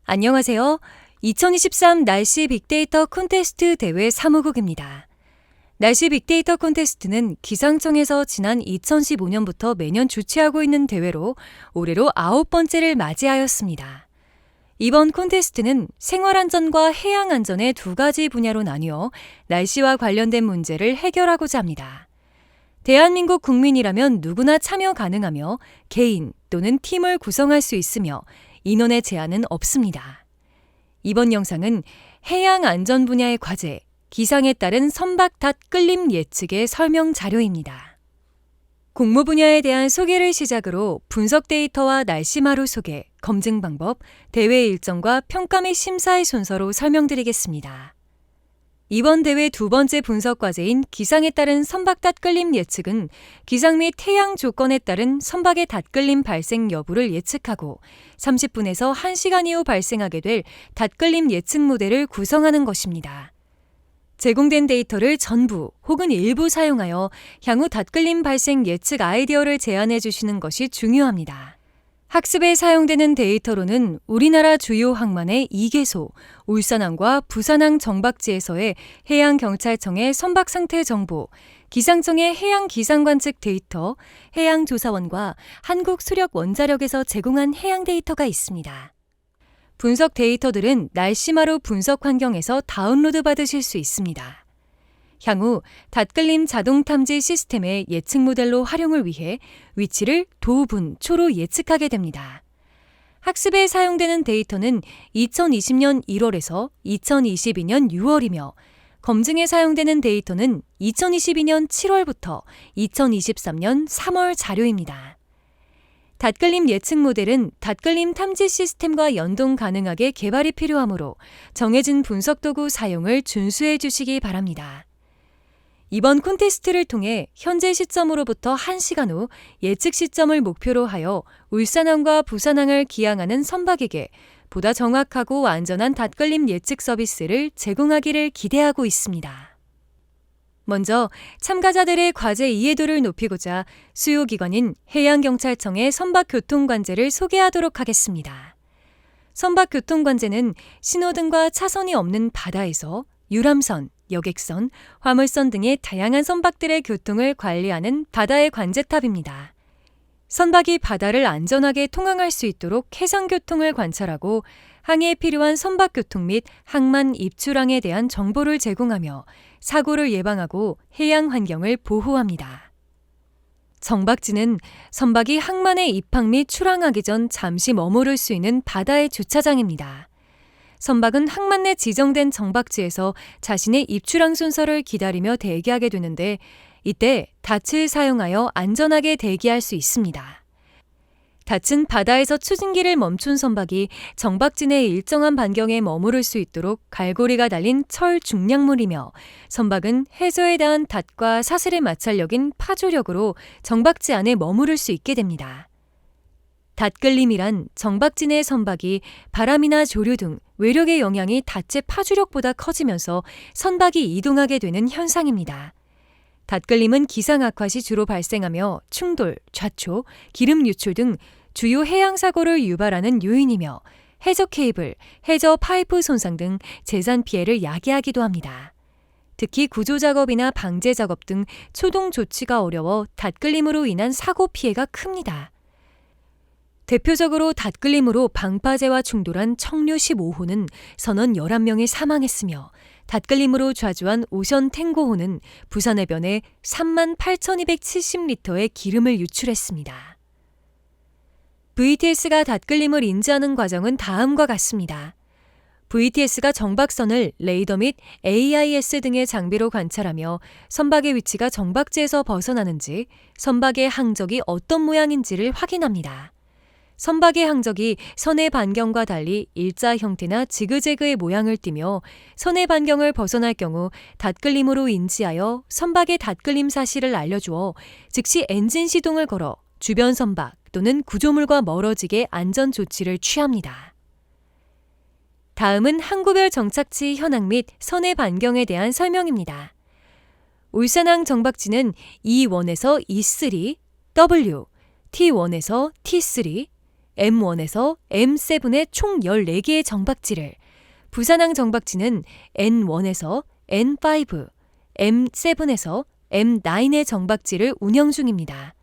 안녕하세요. 2023 날씨 빅데이터 콘테스트 대회 사무국입니다. 날씨 빅데이터 콘테스트는 기상청에서 지난 2015년부터 매년 주최하고 있는 대회로 올해로 9번째를 맞이하였습니다. 이번 콘테스트는 생활안전과 해양안전의 두 가지 분야로 나뉘어 날씨와 관련된 문제를 해결하고자 합니다. 대한민국 국민이라면 누구나 참여 가능하며 개인 또는 팀을 구성할 수 있으며 인원의 제한은 없습니다. 이번 영상은 해양 안전 분야의 과제, 기상에 따른 선박 닷 끌림 예측의 설명 자료입니다. 공모 분야에 대한 소개를 시작으로 분석 데이터와 날씨마루 소개, 검증 방법, 대회 일정과 평가 및 심사의 순서로 설명드리겠습니다. 이번 대회 두 번째 분석 과제인 기상에 따른 선박 닷 끌림 예측은 기상 및 태양 조건에 따른 선박의 닷끌림 발생 여부를 예측하고 30분에서 1시간 이후 발생하게 될 닷끌림 예측 모델을 구성하는 것입니다. 제공된 데이터를 전부 혹은 일부 사용하여 향후 닷끌림 발생 예측 아이디어를 제안해 주시는 것이 중요합니다. 학습에 사용되는 데이터로는 우리나라 주요 항만의 2개소, 울산항과 부산항 정박지에서의 해양경찰청의 선박 상태 정보, 기상청의 해양기상관측 데이터, 해양조사원과 한국수력원자력에서 제공한 해양 데이터가 있습니다. 분석 데이터들은 날씨마루 분석 환경에서 다운로드 받으실 수 있습니다. 향후 닷끌림 자동 탐지 시스템의 예측 모델로 활용을 위해 위치를 도, 분, 초로 예측하게 됩니다. 학습에 사용되는 데이터는 2020년 1월에서 2022년 6월이며 검증에 사용되는 데이터는 2022년 7월부터 2023년 3월 자료입니다. 닷끌림 예측 모델은 닷끌림 탐지 시스템과 연동 가능하게 개발이 필요하므로 정해진 분석 도구 사용을 준수해 주시기 바랍니다. 이번 콘테스트를 통해 현재 시점으로부터 1시간 후 예측 시점을 목표로 하여 울산항과 부산항을 기항하는 선박에게 보다 정확하고 안전한 닷끌림 예측 서비스를 제공하기를 기대하고 있습니다. 먼저 참가자들의 과제 이해도를 높이고자 수요기관인 해양경찰청의 선박교통관제를 소개하도록 하겠습니다. 선박교통관제는 신호등과 차선이 없는 바다에서 유람선, 여객선, 화물선 등의 다양한 선박들의 교통을 관리하는 바다의 관제탑입니다. 선박이 바다를 안전하게 통항할 수 있도록 해상교통을 관찰하고 항해에 필요한 선박교통 및 항만 입출항에 대한 정보를 제공하며 사고를 예방하고 해양 환경을 보호합니다. 정박지는 선박이 항만에 입항 및 출항하기 전 잠시 머무를 수 있는 바다의 주차장입니다. 선박은 항만 내 지정된 정박지에서 자신의 입출항 순서를 기다리며 대기하게 되는데 이때 닻을 사용하여 안전하게 대기할 수 있습니다. 닻은 바다에서 추진기를 멈춘 선박이 정박지 내 일정한 반경에 머무를 수 있도록 갈고리가 달린 철 중량물이며 선박은 해저에 닿은 닻과 사슬의 마찰력인 파조력으로 정박지 안에 머무를 수 있게 됩니다. 닷끌림이란 정박지 내 선박이 바람이나 조류 등 외력의 영향이 닻의 파주력보다 커지면서 선박이 이동하게 되는 현상입니다. 닷끌림은 기상 악화 시 주로 발생하며 충돌, 좌초, 기름 유출 등 주요 해양 사고를 유발하는 요인이며 해저 케이블, 해저 파이프 손상 등 재산 피해를 야기하기도 합니다. 특히 구조 작업이나 방제 작업 등 초동 조치가 어려워 닷끌림으로 인한 사고 피해가 큽니다. 대표적으로 닷끌림으로 방파제와 충돌한 청류 15호는 선원 11명이 사망했으며 닷끌림으로 좌주한 오션 탱고호는 부산 해변에 38,270리터의 기름을 유출했습니다. VTS가 닷끌림을 인지하는 과정은 다음과 같습니다. VTS가 정박선을 레이더 및 AIS 등의 장비로 관찰하며 선박의 위치가 정박지에서 벗어나는지, 선박의 항적이 어떤 모양인지를 확인합니다. 선박의 항적이 선의 반경과 달리 일자 형태나 지그재그의 모양을 띠며 선의 반경을 벗어날 경우 닷끌림으로 인지하여 선박의 닷끌림 사실을 알려주어 즉시 엔진 시동을 걸어 주변 선박 또는 구조물과 멀어지게 안전 조치를 취합니다. 다음은 항구별 정착지 현황 및 선의 반경에 대한 설명입니다. 울산항 정박지는 E1에서 E3, W, T1에서 T3, M1에서 M7의 총 14개의 정박지를, 부산항 정박지는 N1에서 N5, M7에서 M9의 정박지를 운영 중입니다.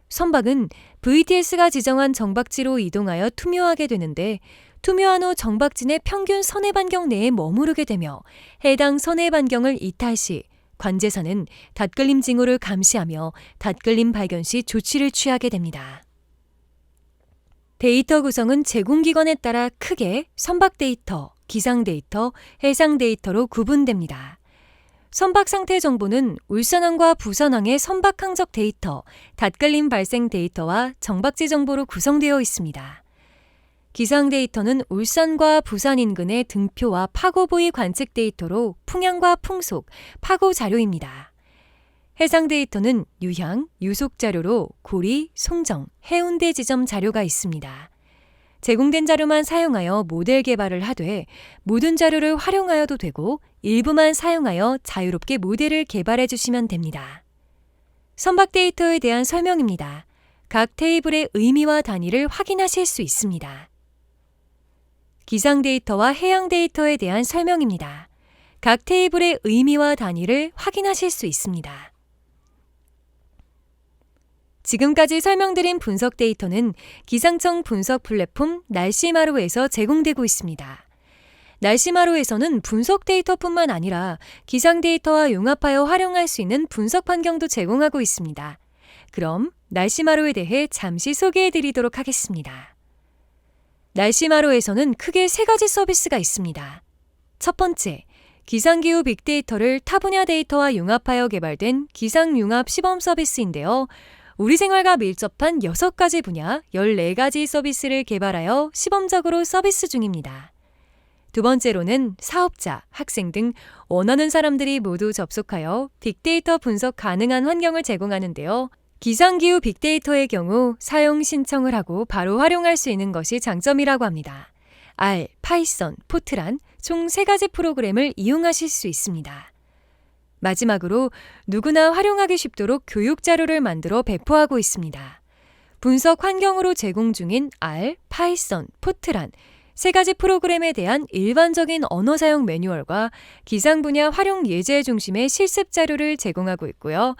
선박은 VTS가 지정한 정박지로 이동하여 투묘하게 되는데, 투묘한 후 정박지 내 평균 선해 반경 내에 머무르게 되며 해당 선해 반경을 이탈 시 관제사는 닷걸림 징후를 감시하며 닷걸림 발견 시 조치를 취하게 됩니다. 데이터 구성은 제공기관에 따라 크게 선박 데이터, 기상 데이터, 해상 데이터로 구분됩니다. 선박 상태 정보는 울산항과 부산항의 선박 항적 데이터, 닷걸림 발생 데이터와 정박지 정보로 구성되어 있습니다. 기상 데이터는 울산과 부산 인근의 등표와 파고 부위 관측 데이터로 풍향과 풍속, 파고 자료입니다. 해상 데이터는 유향, 유속 자료로 고리, 송정, 해운대 지점 자료가 있습니다. 제공된 자료만 사용하여 모델 개발을 하되 모든 자료를 활용하여도 되고 일부만 사용하여 자유롭게 모델을 개발해 주시면 됩니다. 선박 데이터에 대한 설명입니다. 각 테이블의 의미와 단위를 확인하실 수 있습니다. 기상 데이터와 해양 데이터에 대한 설명입니다. 각 테이블의 의미와 단위를 확인하실 수 있습니다. 지금까지 설명드린 분석 데이터는 기상청 분석 플랫폼 날씨마루에서 제공되고 있습니다. 날씨마루에서는 분석 데이터뿐만 아니라 기상 데이터와 융합하여 활용할 수 있는 분석 환경도 제공하고 있습니다. 그럼 날씨마루에 대해 잠시 소개해드리도록 하겠습니다. 날씨마루에서는 크게 3가지 서비스가 있습니다. 첫 번째, 기상기후 빅데이터를 타 분야 데이터와 융합하여 개발된 기상융합 시범 서비스인데요. 우리 생활과 밀접한 6가지 분야 14가지 서비스를 개발하여 시범적으로 서비스 중입니다. 두 번째로는 사업자, 학생 등 원하는 사람들이 모두 접속하여 빅데이터 분석 가능한 환경을 제공하는데요. 기상기후 빅데이터의 경우 사용 신청을 하고 바로 활용할 수 있는 것이 장점이라고 합니다. R, 파이썬, 포트란 총 3가지 프로그램을 이용하실 수 있습니다. 마지막으로 누구나 활용하기 쉽도록 교육 자료를 만들어 배포하고 있습니다. 분석 환경으로 제공 중인 R, 파이썬, 포트란 3가지 프로그램에 대한 일반적인 언어 사용 매뉴얼과 기상 분야 활용 예제 중심의 실습 자료를 제공하고 있고요.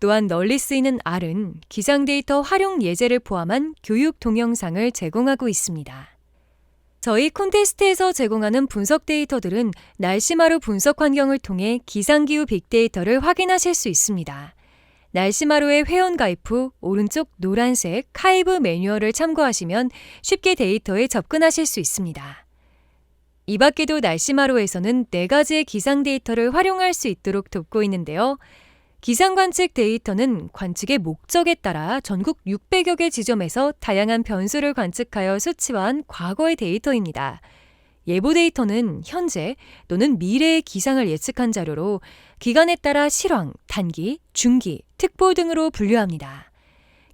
또한 널리 쓰이는 R은 기상 데이터 활용 예제를 포함한 교육 동영상을 제공하고 있습니다. 저희 콘테스트에서 제공하는 분석 데이터들은 날씨마루 분석 환경을 통해 기상기후 빅데이터를 확인하실 수 있습니다. 날씨마루의 회원 가입 후 오른쪽 노란색 카이브 매뉴얼을 참고하시면 쉽게 데이터에 접근하실 수 있습니다. 이 밖에도 날씨마루에서는 4가지의 기상 데이터를 활용할 수 있도록 돕고 있는데요. 기상 관측 데이터는 관측의 목적에 따라 전국 600여 개 지점에서 다양한 변수를 관측하여 수치화한 과거의 데이터입니다. 예보 데이터는 현재 또는 미래의 기상을 예측한 자료로 기간에 따라 실황, 단기, 중기, 특보 등으로 분류합니다.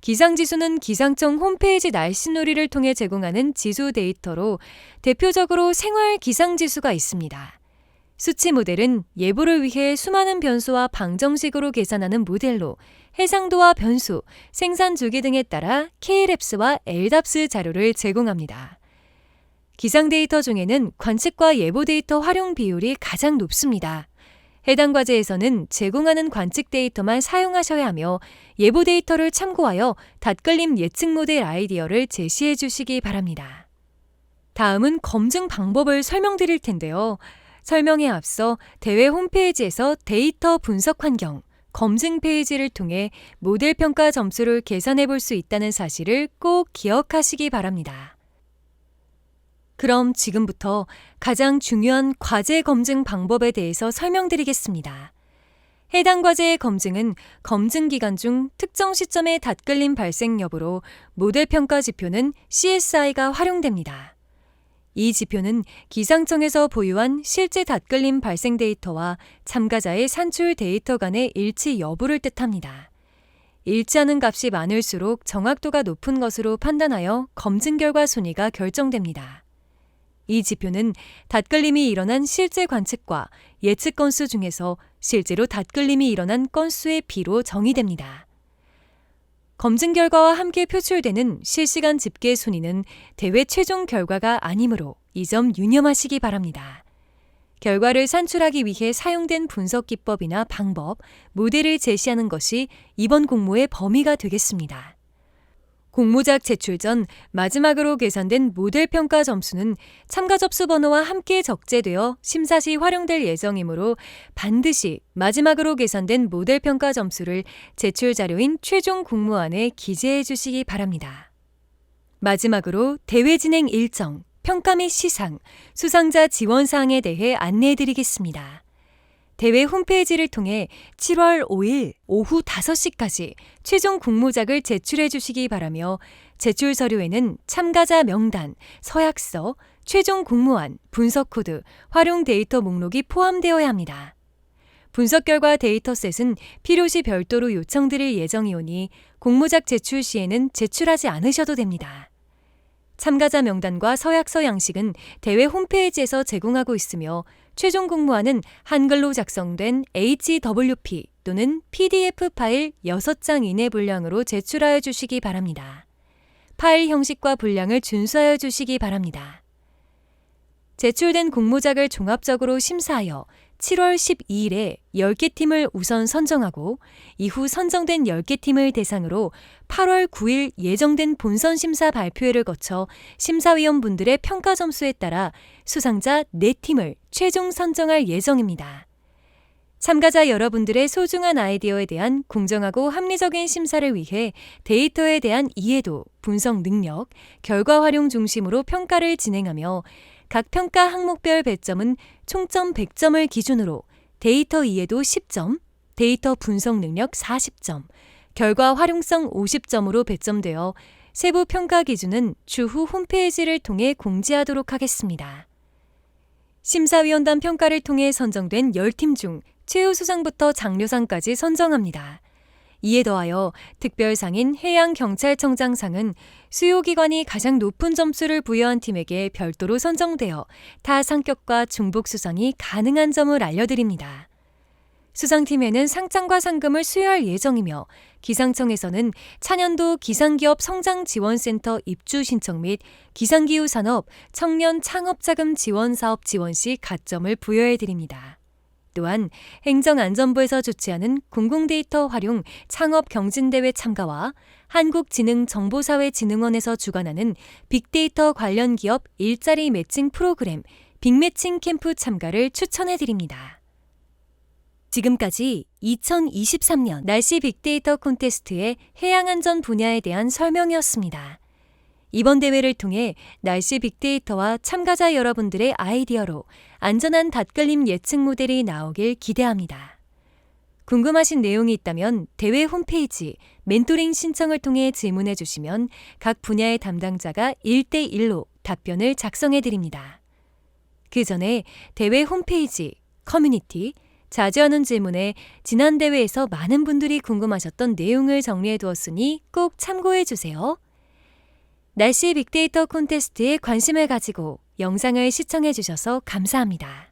기상지수는 기상청 홈페이지 날씨놀이를 통해 제공하는 지수 데이터로 대표적으로 생활 기상지수가 있습니다. 수치 모델은 예보를 위해 수많은 변수와 방정식으로 계산하는 모델로 해상도와 변수, 생산 주기 등에 따라 KLAPS와 LDAPS 자료를 제공합니다. 기상 데이터 중에는 관측과 예보 데이터 활용 비율이 가장 높습니다. 해당 과제에서는 제공하는 관측 데이터만 사용하셔야 하며 예보 데이터를 참고하여 닷걸림 예측 모델 아이디어를 제시해 주시기 바랍니다. 다음은 검증 방법을 설명드릴 텐데요. 설명에 앞서 대회 홈페이지에서 데이터 분석 환경, 검증 페이지를 통해 모델 평가 점수를 계산해 볼 수 있다는 사실을 꼭 기억하시기 바랍니다. 그럼 지금부터 가장 중요한 과제 검증 방법에 대해서 설명드리겠습니다. 해당 과제의 검증은 검증 기간 중 특정 시점의 닷걸림 발생 여부로 모델 평가 지표는 CSI가 활용됩니다. 이 지표는 기상청에서 보유한 실제 닷걸림 발생 데이터와 참가자의 산출 데이터 간의 일치 여부를 뜻합니다. 일치하는 값이 많을수록 정확도가 높은 것으로 판단하여 검증 결과 순위가 결정됩니다. 이 지표는 닷걸림이 일어난 실제 관측과 예측 건수 중에서 실제로 닷걸림이 일어난 건수의 비로 정의됩니다. 검증 결과와 함께 표출되는 실시간 집계 순위는 대회 최종 결과가 아니므로 이 점 유념하시기 바랍니다. 결과를 산출하기 위해 사용된 분석 기법이나 방법, 모델을 제시하는 것이 이번 공모의 범위가 되겠습니다. 공모작 제출 전 마지막으로 계산된 모델 평가 점수는 참가 접수 번호와 함께 적재되어 심사 시 활용될 예정이므로 반드시 마지막으로 계산된 모델 평가 점수를 제출 자료인 최종 공모안에 기재해 주시기 바랍니다. 마지막으로 대회 진행 일정, 평가 및 시상, 수상자 지원 사항에 대해 안내해 드리겠습니다. 대회 홈페이지를 통해 7월 5일 오후 5시까지 최종 공모작을 제출해 주시기 바라며 제출 서류에는 참가자 명단, 서약서, 최종 공모안, 분석 코드, 활용 데이터 목록이 포함되어야 합니다. 분석 결과 데이터셋은 필요시 별도로 요청드릴 예정이오니 공모작 제출 시에는 제출하지 않으셔도 됩니다. 참가자 명단과 서약서 양식은 대회 홈페이지에서 제공하고 있으며 최종 공모안은 한글로 작성된 HWP 또는 PDF 파일 6장 이내 분량으로 제출하여 주시기 바랍니다. 파일 형식과 분량을 준수하여 주시기 바랍니다. 제출된 공모작을 종합적으로 심사하여 7월 12일에 10개 팀을 우선 선정하고 이후 선정된 10개 팀을 대상으로 8월 9일 예정된 본선 심사 발표회를 거쳐 심사위원분들의 평가 점수에 따라 수상자 4팀을 최종 선정할 예정입니다. 참가자 여러분들의 소중한 아이디어에 대한 공정하고 합리적인 심사를 위해 데이터에 대한 이해도, 분석 능력, 결과 활용 중심으로 평가를 진행하며 각 평가 항목별 배점은 총점 100점을 기준으로 데이터 이해도 10점, 데이터 분석 능력 40점, 결과 활용성 50점으로 배점되어 세부 평가 기준은 추후 홈페이지를 통해 공지하도록 하겠습니다. 심사위원단 평가를 통해 선정된 10팀 중 최우수상부터 장려상까지 선정합니다. 이에 더하여 특별상인 해양경찰청장상은 수요기관이 가장 높은 점수를 부여한 팀에게 별도로 선정되어 타 상격과 중복 수상이 가능한 점을 알려드립니다. 수상팀에는 상장과 상금을 수여할 예정이며 기상청에서는 차년도 기상기업 성장지원센터 입주 신청 및 기상기후 산업 청년 창업자금 지원사업 지원 시 가점을 부여해드립니다. 또한 행정안전부에서 주최하는 공공데이터 활용 창업경진대회 참가와 한국지능정보사회진흥원에서 주관하는 빅데이터 관련 기업 일자리 매칭 프로그램 빅매칭 캠프 참가를 추천해드립니다. 지금까지 2023년 날씨 빅데이터 콘테스트의 해양안전 분야에 대한 설명이었습니다. 이번 대회를 통해 날씨 빅데이터와 참가자 여러분들의 아이디어로 안전한 닷글림 예측 모델이 나오길 기대합니다. 궁금하신 내용이 있다면 대회 홈페이지 멘토링 신청을 통해 질문해 주시면 각 분야의 담당자가 1대1로 답변을 작성해 드립니다. 그 전에 대회 홈페이지, 커뮤니티, 자주 하는 질문에 지난 대회에서 많은 분들이 궁금하셨던 내용을 정리해 두었으니 꼭 참고해 주세요. 날씨 빅데이터 콘테스트에 관심을 가지고 영상을 시청해 주셔서 감사합니다.